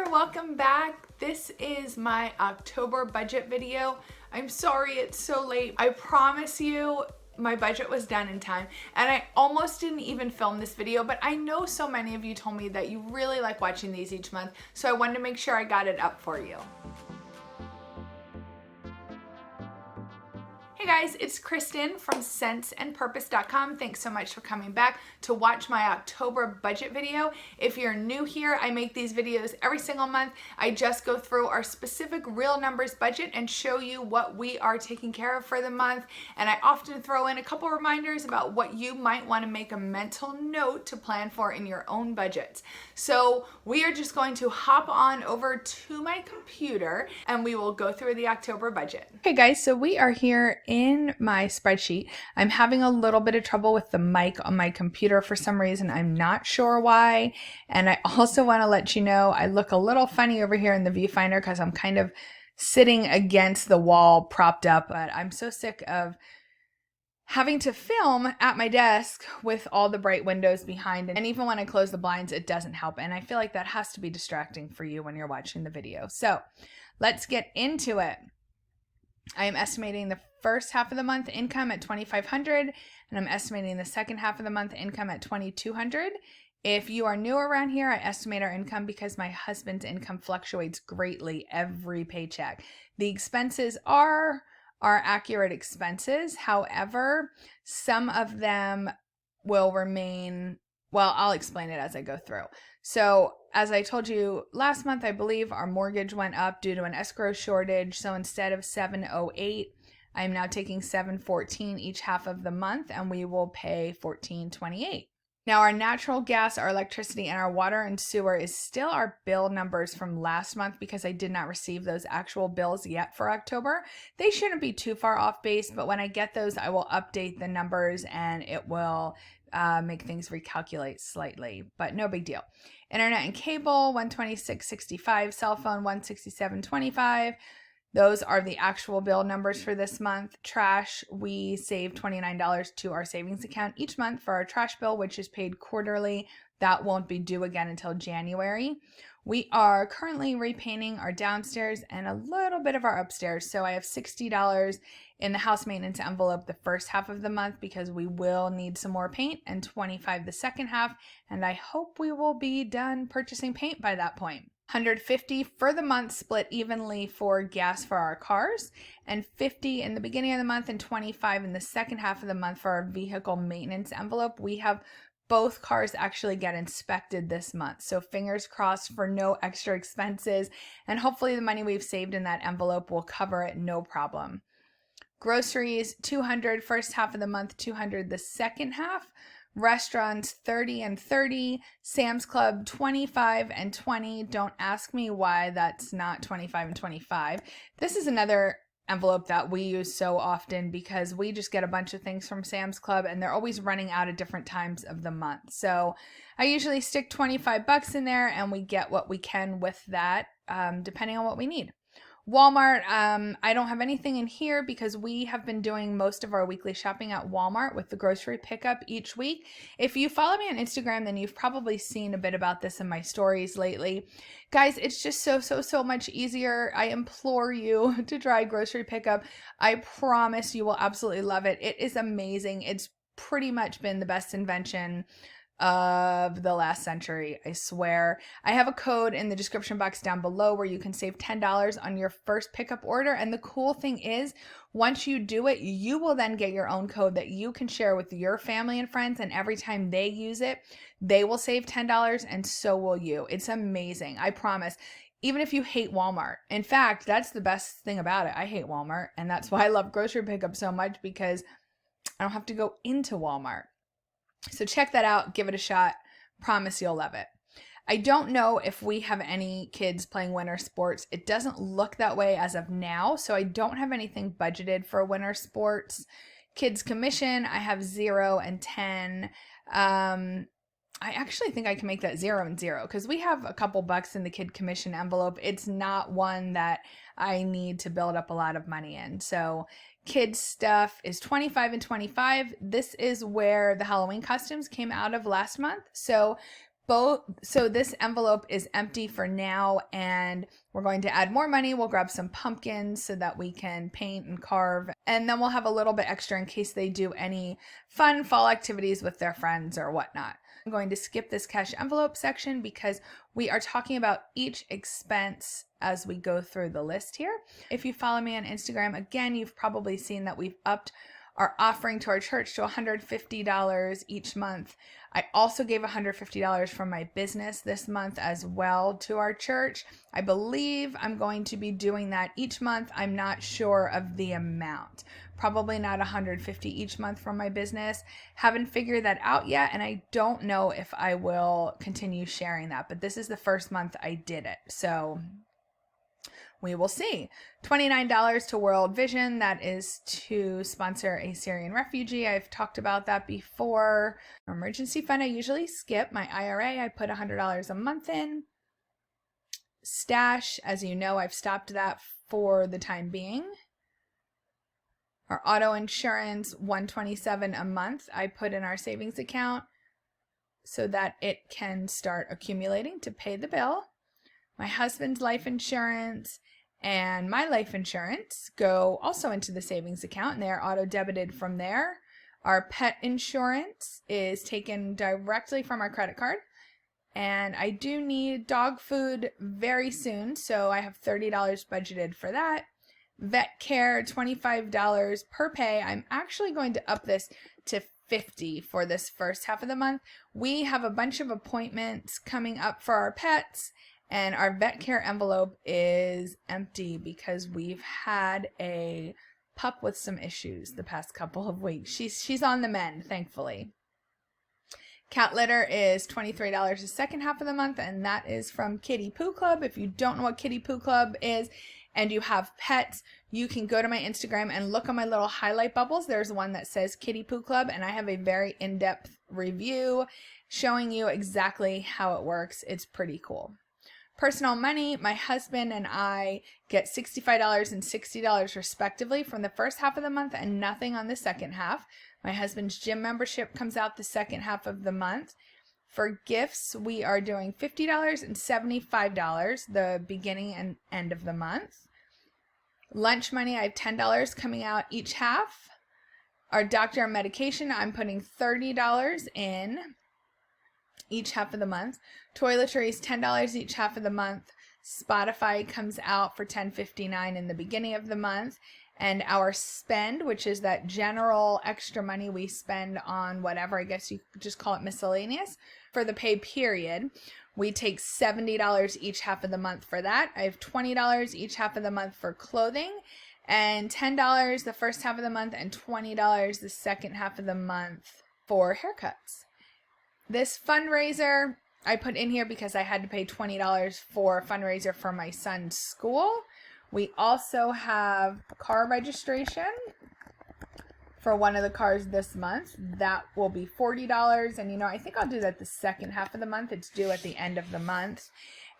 welcome back. This is my October budget video. I'm sorry it's so late. I promise you my budget was done in time, and I almost didn't even film this video, but I know so many of you told me that you really like watching these each month, so I wanted to make sure I got it up for you. Hey guys, it's Kristin from senseandpurpose.com. Thanks so much for coming back to watch my October budget video. If you're new here, I make these videos every single month. I just go through our specific real numbers budget and show you what we are taking care of for the month. And I often throw in a couple reminders about what you might want to make a mental note to plan for in your own budgets. So we are just going to hop on over to my computer and we will go through the October budget. Okay guys, so we are here in my spreadsheet. I'm having a little bit of trouble with the mic on my computer for some reason. I'm not sure why. And I also want to let you know I look a little funny over here in the viewfinder because I'm kind of sitting against the wall propped up, but I'm so sick of having to film at my desk with all the bright windows behind. And even when I close the blinds, it doesn't help. And I feel like that has to be distracting for you when you're watching the video. So let's get into it. I am estimating the first half of the month income at $2,500, and I'm estimating the second half of the month income at $2,200. If you are new around here, I estimate our income because my husband's income fluctuates greatly every paycheck. The expenses are accurate expenses. However, some of them will remain, well, I'll explain it as I go through. So as I told you last month, I believe our mortgage went up due to an escrow shortage. So instead of $708, I'm now taking $714 each half of the month, and we will pay $1428. Now our natural gas, our electricity, and our water and sewer is still our bill numbers from last month because I did not receive those actual bills yet for October. They shouldn't be too far off base, but when I get those, I will update the numbers and it will make things recalculate slightly, but no big deal. Internet and cable, $126.65, cell phone, $167.25. Those are the actual bill numbers for this month. Trash, we save $29 to our savings account each month for our trash bill, which is paid quarterly. That won't be due again until January. We are currently repainting our downstairs and a little bit of our upstairs. So I have $60 in the house maintenance envelope the first half of the month because we will need some more paint, and $25 the second half. And I hope we will be done purchasing paint by that point. $150 for the month split evenly for gas for our cars, and $50 in the beginning of the month and $25 in the second half of the month for our vehicle maintenance envelope. We have both cars actually get inspected this month, so fingers crossed for no extra expenses, and hopefully the money we've saved in that envelope will cover it no problem. Groceries, $200 first half of the month, $200 the second half. Restaurants, $30 and $30. Sam's Club, $25 and $20. Don't ask me why that's not $25 and $25. This is another envelope that we use so often because we just get a bunch of things from Sam's Club and they're always running out at different times of the month. So I usually stick $25 in there and we get what we can with that, depending on what we need. Walmart, I don't have anything in here because we have been doing most of our weekly shopping at Walmart with the grocery pickup each week. If you follow me on Instagram, then you've probably seen a bit about this in my stories lately. Guys, it's just so much easier. I implore you to try grocery pickup. I promise you will absolutely love it. It is amazing. It's pretty much been the best invention of the last century, I swear. I have a code in the description box down below where you can save $10 on your first pickup order. And the cool thing is, once you do it, you will then get your own code that you can share with your family and friends. And every time they use it, they will save $10 and so will you. It's amazing. I promise. Even if you hate Walmart. In fact, that's the best thing about it. I hate Walmart. And that's why I love grocery pickup so much, because I don't have to go into Walmart. So check that out, give it a shot. Promise you'll love it. I don't know if we have any kids playing winter sports. It doesn't look that way as of now, so I don't have anything budgeted for winter sports. Kids commission, I have 0 and 10. I actually think I can make that 0 and 0 because we have a couple bucks in the kid commission envelope. It's not one that I need to build up a lot of money in. So kids stuff is 25 and 25. This is where the Halloween costumes came out of last month. So So this envelope is empty for now, and we're going to add more money. We'll grab some pumpkins so that we can paint and carve, and then we'll have a little bit extra in case they do any fun fall activities with their friends or whatnot. I'm going to skip this cash envelope section because we are talking about each expense as we go through the list here. If you follow me on Instagram, again, you've probably seen that we've upped our offering to our church to $150 each month. I also gave $150 from my business this month as well to our church. I believe I'm going to be doing that each month. I'm not sure of the amount. Probably not $150 each month from my business. Haven't figured that out yet, and I don't know if I will continue sharing that, but this is the first month I did it. So we will see. $29 to World Vision. That is to sponsor a Syrian refugee. I've talked about that before. Emergency fund, I usually skip. My IRA, I put $100 a month in. Stash, as you know, I've stopped that for the time being. Our auto insurance, $127 a month, I put in our savings account so that it can start accumulating to pay the bill. My husband's life insurance and my life insurance go also into the savings account, and they are auto debited from there. Our pet insurance is taken directly from our credit card, and I do need dog food very soon, so I have $30 budgeted for that. Vet care, $25 per pay. I'm actually going to up this to $50 for this first half of the month. We have a bunch of appointments coming up for our pets, and our vet care envelope is empty because we've had a pup with some issues the past couple of weeks. She's on the mend, thankfully. Cat litter is $23 the second half of the month, and that is from Kitty Poo Club. If you don't know what Kitty Poo Club is and you have pets, you can go to my Instagram and look on my little highlight bubbles. There's one that says Kitty Poo Club, and I have a very in-depth review showing you exactly how it works. It's pretty cool. Personal money, my husband and I get $65 and $60 respectively from the first half of the month and nothing on the second half. My husband's gym membership comes out the second half of the month. For gifts, we are doing $50 and $75 the beginning and end of the month. Lunch money, I have $10 coming out each half. Our doctor and medication, I'm putting $30 in each half of the month. Toiletries, $10 each half of the month. Spotify comes out for $10.59 in the beginning of the month. And our spend, which is that general extra money we spend on whatever, I guess you could just call it miscellaneous, for the pay period, we take $70 each half of the month for that. I have $20 each half of the month for clothing, and $10 the first half of the month, and $20 the second half of the month for haircuts. This fundraiser I put in here because I had to pay $20 for a fundraiser for my son's school. We also have car registration for one of the cars this month. That will be $40. And I think I'll do that the second half of the month. It's due at the end of the month.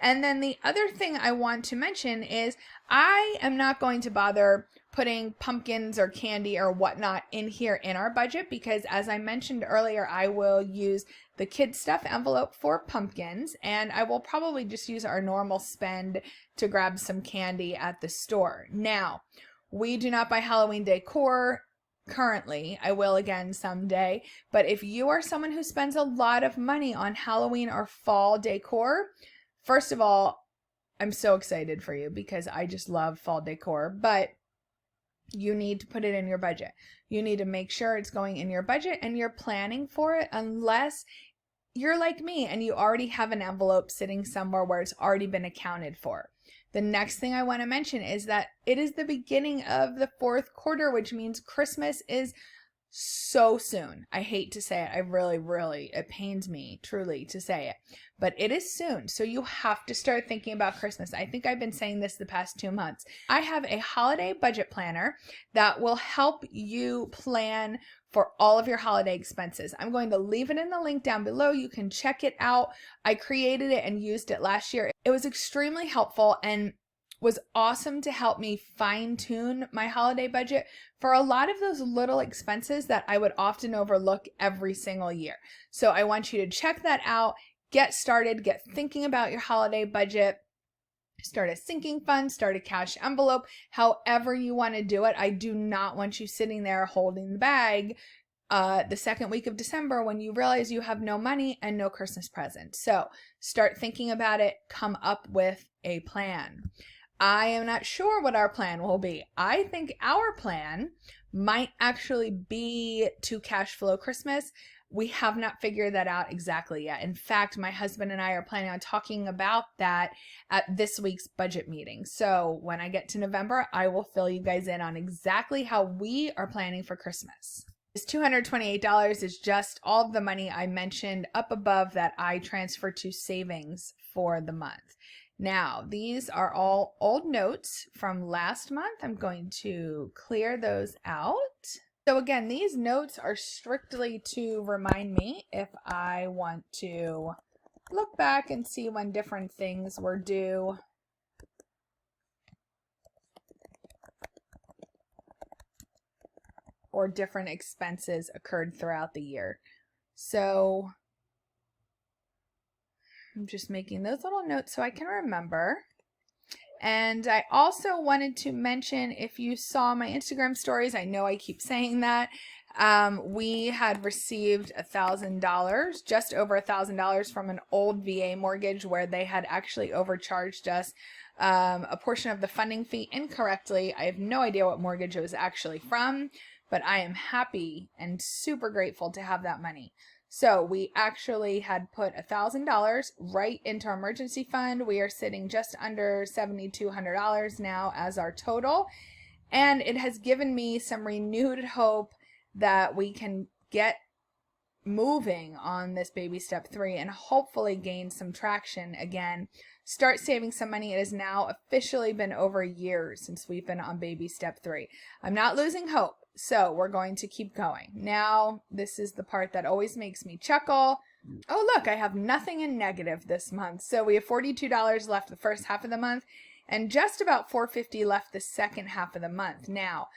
And then the other thing I want to mention is I am not going to bother putting pumpkins or candy or whatnot in here in our budget because, as I mentioned earlier, I will use the kid stuff envelope for pumpkins, and I will probably just use our normal spend to grab some candy at the store. Now, we do not buy Halloween decor currently. I will again someday. But if you are someone who spends a lot of money on Halloween or fall decor, first of all, I'm so excited for you because I just love fall decor, but you need to put it in your budget. You need to make sure it's going in your budget and you're planning for it, unless you're like me and you already have an envelope sitting somewhere where it's already been accounted for. The next thing I want to mention is that it is the beginning of the fourth quarter, which means Christmas is so soon. I hate to say it. It pains me truly to say it, but it is soon. So you have to start thinking about Christmas. I think I've been saying this the past 2 months. I have a holiday budget planner that will help you plan for all of your holiday expenses. I'm going to leave it in the link down below. You can check it out. I created it and used it last year. It was extremely helpful and was awesome to help me fine-tune my holiday budget for a lot of those little expenses that I would often overlook every single year. So I want you to check that out. get started, get thinking about your holiday budget. Start a sinking fund, start a cash envelope, however you want to do it. I do not want you sitting there holding the bag the second week of December when you realize you have no money and no Christmas present. So start thinking about it, come up with a plan. I am not sure what our plan will be. I think our plan might actually be to cash flow Christmas. We have not figured that out exactly yet. In fact, my husband and I are planning on talking about that at this week's budget meeting. So when I get to November, I will fill you guys in on exactly how we are planning for Christmas. This $228 is just all of the money I mentioned up above that I transferred to savings for the month. Now, these are all old notes from last month. I'm going to clear those out. So again, these notes are strictly to remind me if I want to look back and see when different things were due. Or different expenses occurred throughout the year. So I'm just making those little notes so I can remember. And I also wanted to mention, if you saw my Instagram stories, I know I keep saying that, we had received $1,000, just over $1,000 from an old VA mortgage where they had actually overcharged us a portion of the funding fee incorrectly. I have no idea what mortgage it was actually from, but I am happy and super grateful to have that money. So we actually had put $1,000 right into our emergency fund. We are sitting just under $7,200 now as our total. And it has given me some renewed hope that we can get moving on this baby step 3 and hopefully gain some traction again. Start saving some money. It has now officially been over a year since we've been on baby step 3. I'm not losing hope. So we're going to keep going. Now, this is the part that always makes me chuckle. Oh, look, I have nothing in negative this month. So we have $42 left the first half of the month and just about $450 left the second half of the month. Now,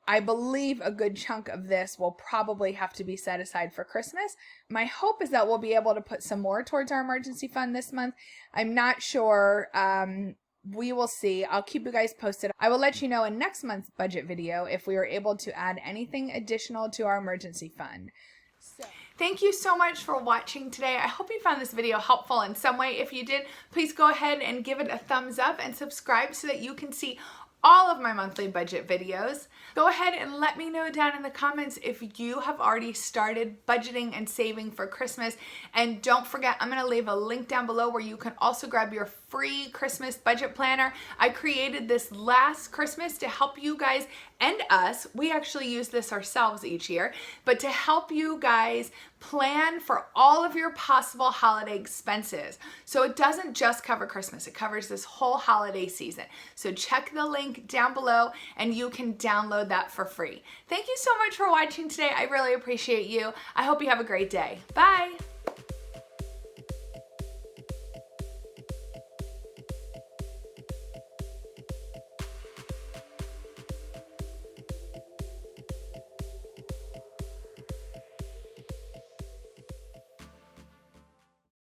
I believe a good chunk of this will probably have to be set aside for Christmas. My hope is that we'll be able to put some more towards our emergency fund this month. I'm not sure. We will see. I'll keep you guys posted. I will let you know in next month's budget video if we were able to add anything additional to our emergency fund. Thank you so much for watching today. I hope you found this video helpful in some way. If you did, please go ahead and give it a thumbs up and subscribe so that you can see all of my monthly budget videos. Go ahead and let me know down in the comments if you have already started budgeting and saving for Christmas. And don't forget, I'm going to leave a link down below where you can also grab your free Christmas budget planner. I created this last Christmas to help you guys and us. We actually use this ourselves each year, but to help you guys plan for all of your possible holiday expenses. So it doesn't just cover Christmas, it covers this whole holiday season. So check the link down below and you can download that for free. Thank you so much for watching today. I really appreciate you. I hope you have a great day. Bye.